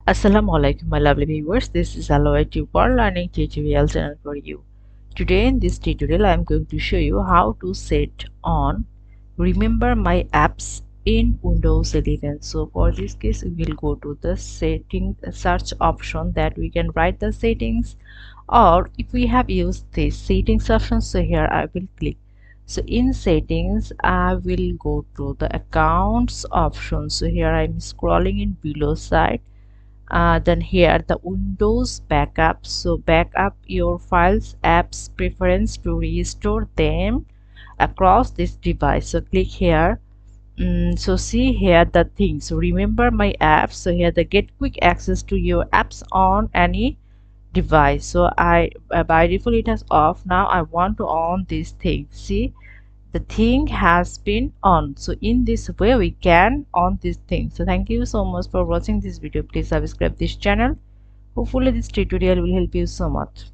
Assalamualaikum my lovely viewers, this is Aloha Tuber Learning Tutorial channel for you. Today in this tutorial I am going to show you how to set on remember my apps in Windows 11. So for this case we will go to the setting search option that we can write the settings, or if we have used this settings option, so here I will click. So in settings I will go to the accounts option. So here I am scrolling in below side. Then here the Windows backup, so backup your files apps preference to restore them across this device. So click here. So see here the things, so remember my apps. So here the get quick access to your apps on any device. So I by default it has off. Now I want to on this thing. See, the thing has been on. So in this way we can on this thing. So thank you so much for watching this video. Please subscribe this channel. Hopefully this tutorial will help you so much.